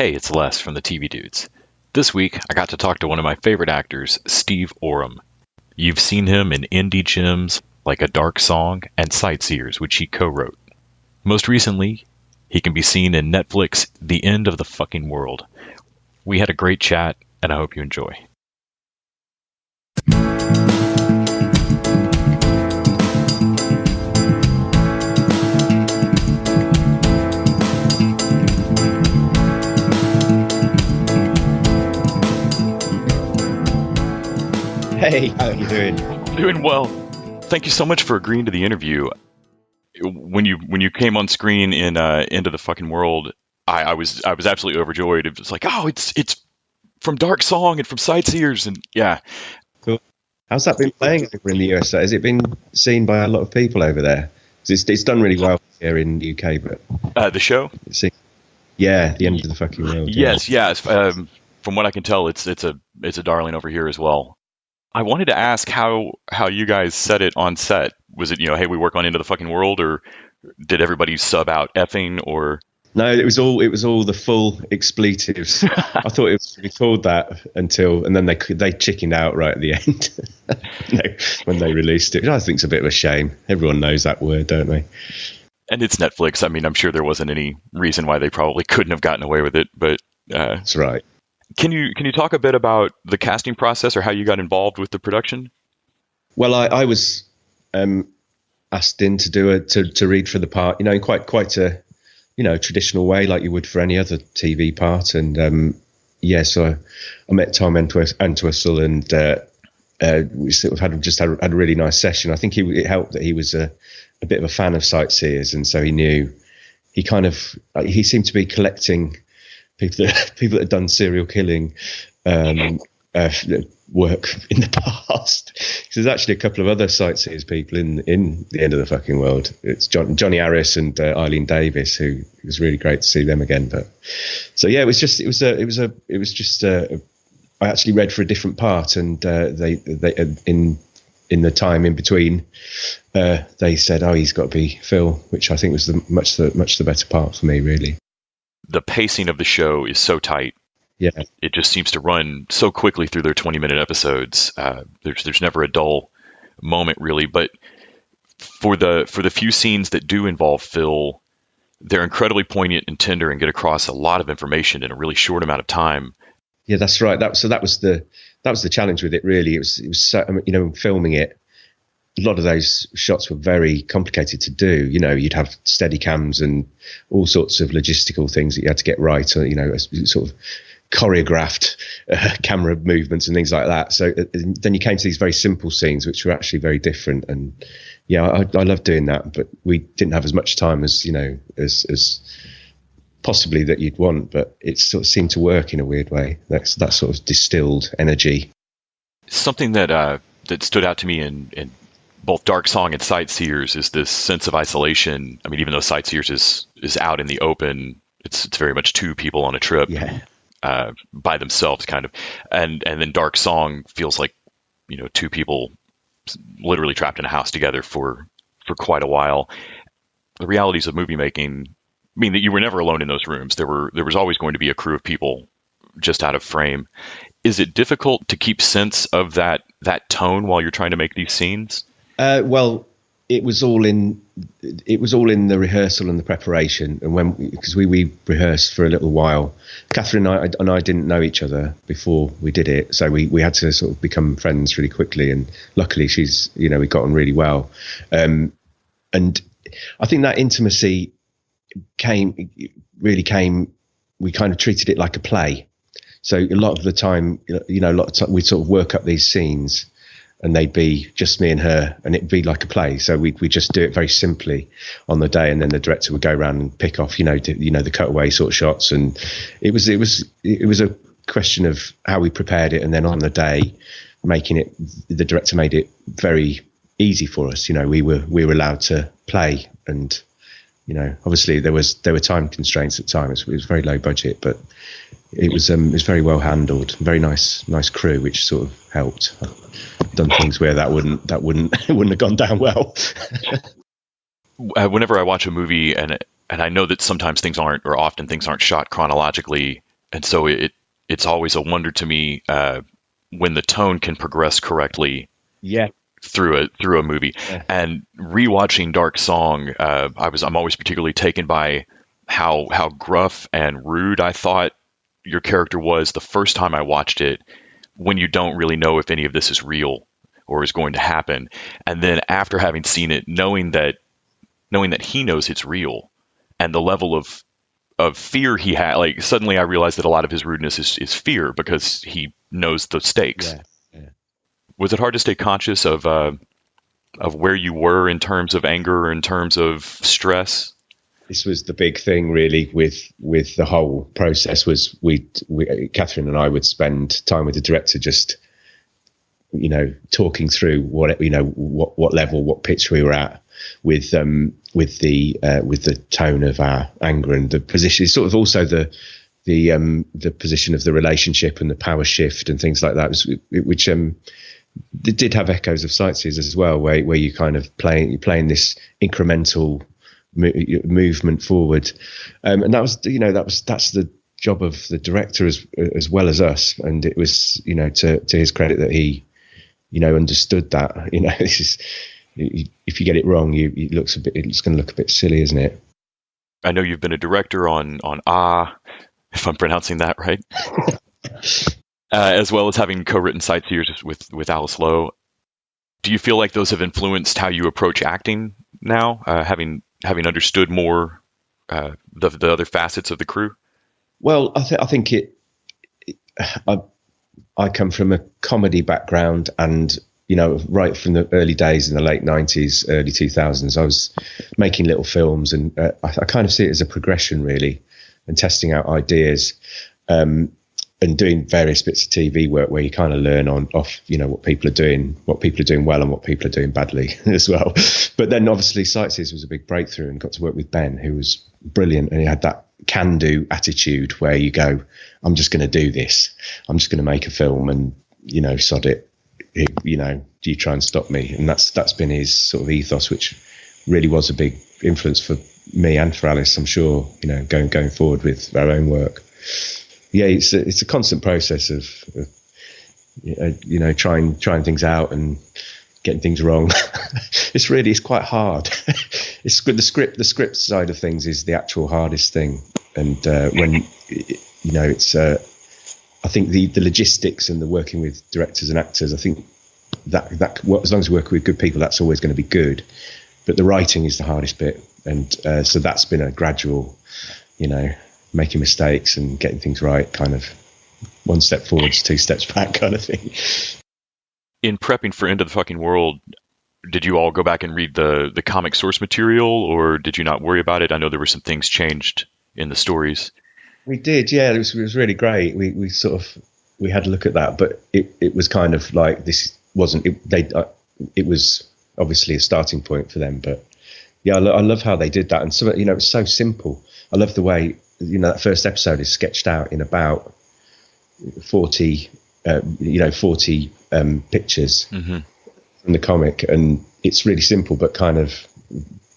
Hey, it's Les from the TV Dudes. This week, I got to talk to one of my favorite actors, Steve Oram. You've seen him in indie gems like A Dark Song and Sightseers, which he co-wrote. Most recently, he can be seen in Netflix' The End of the Fucking World. We had a great chat, and I hope you enjoy. Hey, how are you doing? Doing well. Thank you so much for agreeing to the interview. When you came on screen in End of the Fucking World, I was absolutely overjoyed. It was like, oh, it's from Dark Song and from Sightseers, and yeah. Cool. How's that been playing over in the USA? Has it been seen by a lot of people over there? 'Cause it's done really well here in the UK, but The show? The End of the Fucking World. Yes. From what I can tell, it's a darling over here as well. I wanted to ask how you guys set it on set. Was it, hey, we work on Into the Fucking World, or did everybody sub out effing, or? No, it was all the full expletives. I thought it was really called that and then they chickened out right at the end. When they released it, which I think is a bit of a shame. Everyone knows that word, don't they? And it's Netflix. I mean, I'm sure there wasn't any reason why they probably couldn't have gotten away with it, but that's right. Can you talk a bit about the casting process or how you got involved with the production? Well, I was asked in to read for the part, in quite a traditional way, like you would for any other TV part. And so I met Tom Entwistle, and we sort of had a really nice session. I think it helped that he was a bit of a fan of Sightseers, and so he knew he seemed to be collecting people that had done serial killing work in the past. There's actually a couple of other Sightseers people in The End of the Fucking World. It's Johnny Harris and Eileen Davis, who it was really great to see them again. But so yeah, I actually read for a different part, and they in the time in between, they said, "Oh, he's got to be Phil," which I think was much the better part for me, really. The pacing of the show is so tight. Yeah, it just seems to run so quickly through their 20-minute episodes. There's never a dull moment, really. But for the few scenes that do involve Phil, they're incredibly poignant and tender and get across a lot of information in a really short amount of time. Yeah, that's right. That was the challenge with it. Really, it was so, filming it. A lot of those shots were very complicated to do. You'd have steady cams and all sorts of logistical things that you had to get right, or, sort of choreographed camera movements and things like that. So then you came to these very simple scenes, which were actually very different. And yeah, I loved doing that, but we didn't have as much time as possibly that you'd want, but it sort of seemed to work in a weird way. That sort of distilled energy. Something that stood out to me in both Dark Song and Sightseers is this sense of isolation. I mean, even though Sightseers is out in the open, it's very much two people on a trip, by themselves, kind of, and then Dark Song feels like two people literally trapped in a house together for quite a while. The realities of movie making mean that you were never alone in those rooms. There was always going to be a crew of people just out of frame. Is it difficult to keep sense of that tone while you're trying to make these scenes? Well, it was all in the rehearsal and the preparation, and because we rehearsed for a little while. Catherine and I didn't know each other before we did it, so we had to sort of become friends really quickly. And luckily, we got on really well. And I think that intimacy came. We kind of treated it like a play. So a lot of the time, we sort of work up these scenes, and they'd be just me and her, and it'd be like a play. So we just do it very simply on the day, and then the director would go around and pick off, the cutaway sort of shots. And it was a question of how we prepared it, and then on the day, the director made it very easy for us. We were allowed to play, and obviously there were time constraints at times. It was very low budget, but it was very well handled. Very nice crew, which sort of helped. I've done things where that wouldn't have gone down well. Whenever I watch a movie, and I know that sometimes often things aren't shot chronologically, and so it's always a wonder to me when the tone can progress correctly Yeah. through a movie. Yeah. And rewatching Dark Song, I'm always particularly taken by how gruff and rude I thought your character was the first time I watched it, when you don't really know if any of this is real or is going to happen. And then after having seen it, knowing that he knows it's real, and the level of fear he had, like suddenly I realized that a lot of his rudeness is fear, because he knows the stakes. Yeah. Yeah. Was it hard to stay conscious of where you were in terms of anger, or in terms of stress? This was the big thing, really, with the whole process. Was we Catherine and I would spend time with the director, just talking through what level, what pitch we were at, with the tone of our anger and the position. It's sort of also the position of the relationship and the power shift and things like that, which it did have echoes of Sightseers as well, where you kind of playing this incremental movement forward, and that's the job of the director as well as us. And it was, to his credit, that he understood that. This is, if you get it wrong, it's going to look a bit silly, isn't it? I know you've been a director on if I'm pronouncing that right, as well as having co-written Sightseers with Alice Lowe. Do you feel like those have influenced how you approach acting now, having understood more the other facets of the crew? Well, I think I come from a comedy background, and right from the early days in the late 90s, early 2000s, I was making little films, and I kind of see it as a progression, really, and testing out ideas, and doing various bits of TV work where you kind of learn off what people are doing well and what people are doing badly as well. But then obviously Sightseers was a big breakthrough, and got to work with Ben, who was brilliant, and he had that can-do attitude where you go, I'm just going to do this. I'm just going to make a film, and sod it. Do you try and stop me? And that's been his sort of ethos, which really was a big influence for me and for Alice, I'm sure. Going forward with our own work. Yeah, it's a constant process of trying things out and getting things wrong. It's quite hard. It's good. The script side of things is the actual hardest thing, and when it's I think the logistics and the working with directors and actors, I think that as long as you work with good people, that's always going to be good. But the writing is the hardest bit, and so that's been a gradual, making mistakes and getting things right, kind of one step forwards, two steps back kind of thing. In prepping for End of the Fucking World, did you all go back and read the comic source material, or did you not worry about it? I know there were some things changed in the stories. We did, yeah. It was really great. We had a look at that, but it was kind of like, this wasn't it. It was obviously a starting point for them, but yeah, I love how they did that, and so it's so simple. I love the way that first episode is sketched out in about 40 pictures from the comic, and it's really simple, but kind of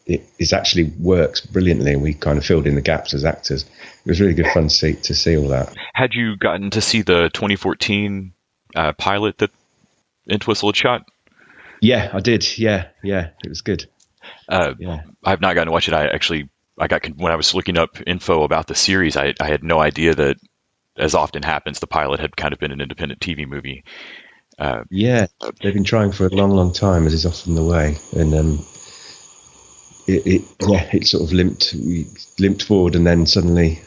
it actually works brilliantly, and we kind of filled in the gaps as actors. It was really good fun to see all that. Had you gotten to see the 2014 pilot that Entwistle had shot? Yeah, I did. Yeah, it was good. Yeah. I've not gotten to watch it. When I was looking up info about the series, I had no idea that, as often happens, the pilot had kind of been an independent TV movie. Yeah, they've been trying for a long, long time, as is often the way, and it sort of limped forward, and then suddenly,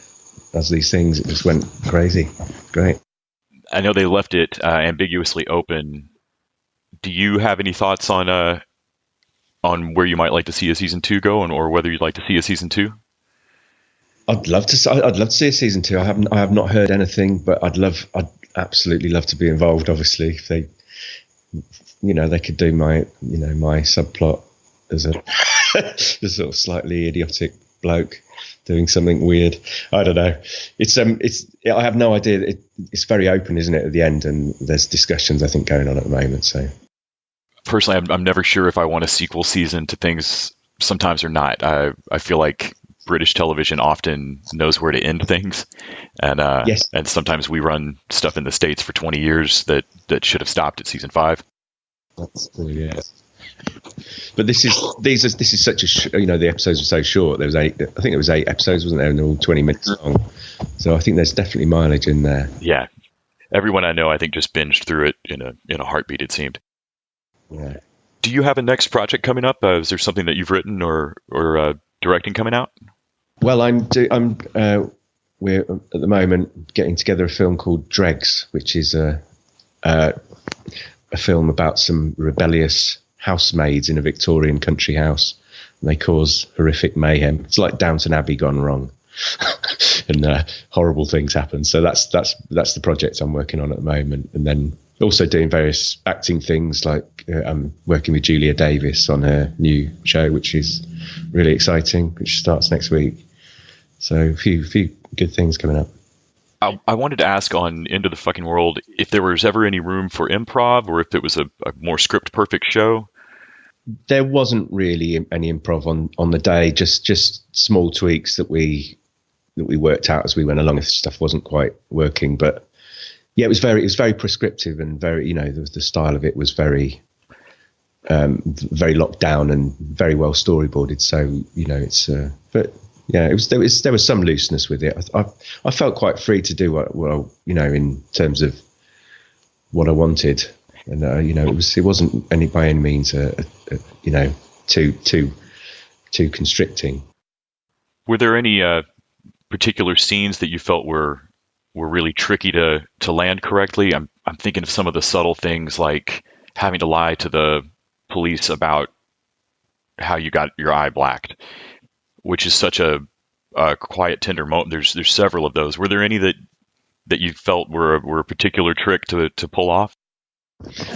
as these things, it just went crazy. Great. I know they left it ambiguously open. Do you have any thoughts on where you might like to see a season 2 go, or whether you'd like to see a season 2? I'd love to see a season 2. I have not heard anything, but I'd absolutely love to be involved. Obviously, if they, they could do my subplot as a sort of slightly idiotic bloke doing something weird. I don't know. I have no idea. It's very open, isn't it, at the end? And there's discussions, I think, going on at the moment. So personally, I'm never sure if I want a sequel season to things sometimes or not. I feel like British television often knows where to end things, and Yes. and sometimes we run stuff in the States for 20 years that should have stopped at season 5. That's cool, yeah. But this is such a the episodes were so short. There was I think it was 8 episodes, wasn't there? And they're all 20 minutes long. So I think there's definitely mileage in there. Yeah, everyone I know, I think, just binged through it in a heartbeat. It seemed. Yeah. Do you have a next project coming up? Is there something that you've written or directing coming out? Well, we're at the moment getting together a film called Dregs, which is a film about some rebellious housemaids in a Victorian country house. And they cause horrific mayhem. It's like Downton Abbey gone wrong, and horrible things happen. So that's the project I'm working on at the moment. And then also doing various acting things, like I'm working with Julia Davis on her new show, which is really exciting, which starts next week. So a few good things coming up. I wanted to ask on Into the Fucking World if there was ever any room for improv, or if it was a more script perfect show. There wasn't really any improv on the day, just small tweaks that we worked out as we went along if stuff wasn't quite working. But yeah, it was very prescriptive, and very, the style of it was very locked down and very well storyboarded. So it's but yeah, there was some looseness with it. I felt quite free to do what in terms of what I wanted, and it wasn't any by any means too constricting. Were there any particular scenes that you felt were really tricky to land correctly? I'm thinking of some of the subtle things, like having to lie to the police about how you got your eye blacked, which is such a quiet, tender moment. There's several of those. Were there any that you felt were a particular trick to pull off?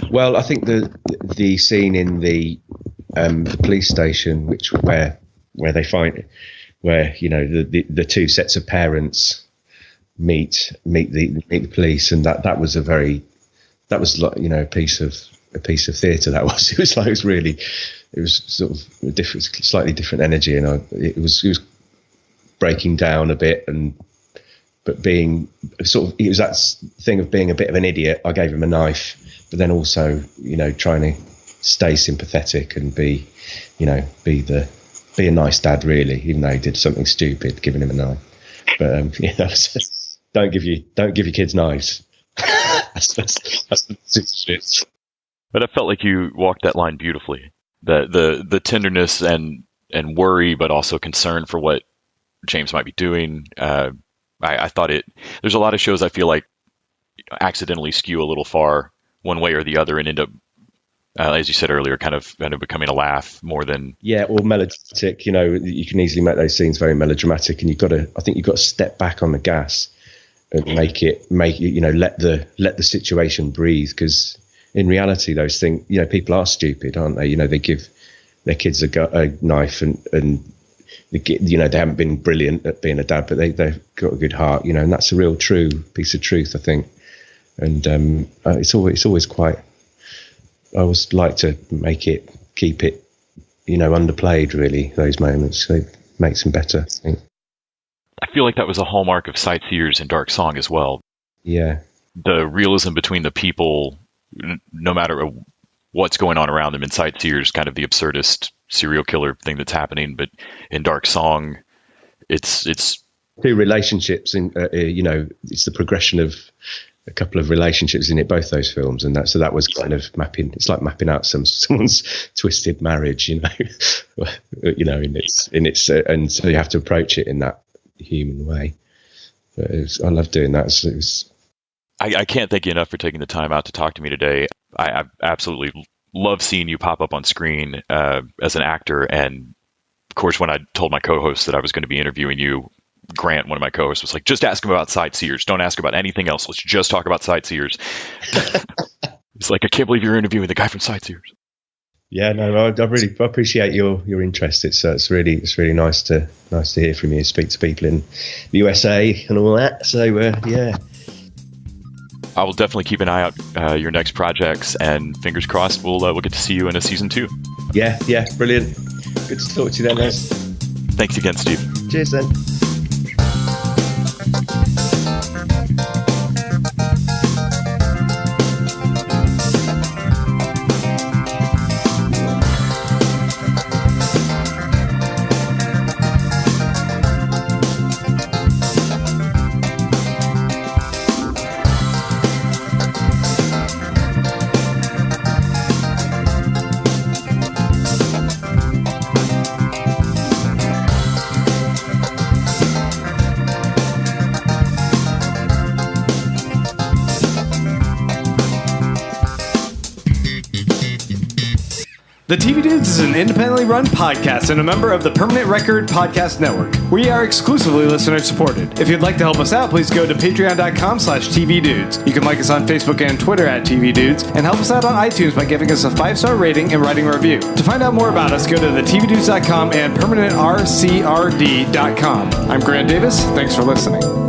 Well, I think the scene in the police station, where they find the two sets of parents meet the police, and that was like a piece of theatre. It was sort of a different, slightly different energy, and it was breaking down a bit, but being sort of, it was that thing of being a bit of an idiot. I gave him a knife, but then also trying to stay sympathetic and be a nice dad, really, even though he did something stupid, giving him a knife. But don't give your kids knives. that's the But I felt like you walked that line beautifully. The tenderness and worry, but also concern for what James might be doing. I thought there's a lot of shows I feel like accidentally skew a little far one way or the other and end up, as you said earlier, kind of becoming a laugh more than... Yeah, or melodramatic. You can easily make those scenes very melodramatic, and I think you've got to step back on the gas and let the situation breathe, because in reality, those things, people are stupid, aren't they? They give their kids a knife, and they haven't been brilliant at being a dad, but they've got a good heart, and that's a real true piece of truth, I think. And it's always quite, I always like to keep it underplayed, really, those moments. So it makes them better, I think. I feel like that was a hallmark of Sightseers and Dark Song as well. Yeah. The realism between the people, no matter what's going on around them. In Sightseers, kind of the absurdist serial killer thing that's happening, but in Dark Song, it's two relationships. It's the progression of a couple of relationships in it, both those films, and that was kind of mapping. It's like mapping out someone's twisted marriage, and and so you have to approach it in that human way. But I love doing that. I can't thank you enough for taking the time out to talk to me today. I absolutely love seeing you pop up on screen as an actor. And of course, when I told my co-host that I was going to be interviewing you, Grant, one of my co-hosts, was like, just ask him about Sightseers. Don't ask about anything else. Let's just talk about Sightseers. It's like, I can't believe you're interviewing the guy from Sightseers. Yeah, no, I really appreciate your interest. It's really nice to hear from you, speak to people in the USA and all that. So yeah. I will definitely keep an eye out your next projects, and fingers crossed we'll get to see you in a season 2. Yeah, brilliant. Good to talk to you then, Les. Thanks again, Steve. Cheers then. The TV Dudes is an independently run podcast and a member of the Permanent Record Podcast Network. We are exclusively listener-supported. If you'd like to help us out, please go to patreon.com/tvdudes. You can like us on Facebook and Twitter at TV Dudes, and help us out on iTunes by giving us a 5-star rating and writing a review. To find out more about us, go to thetvdudes.com and permanentrcrd.com. I'm Grant Davis. Thanks for listening.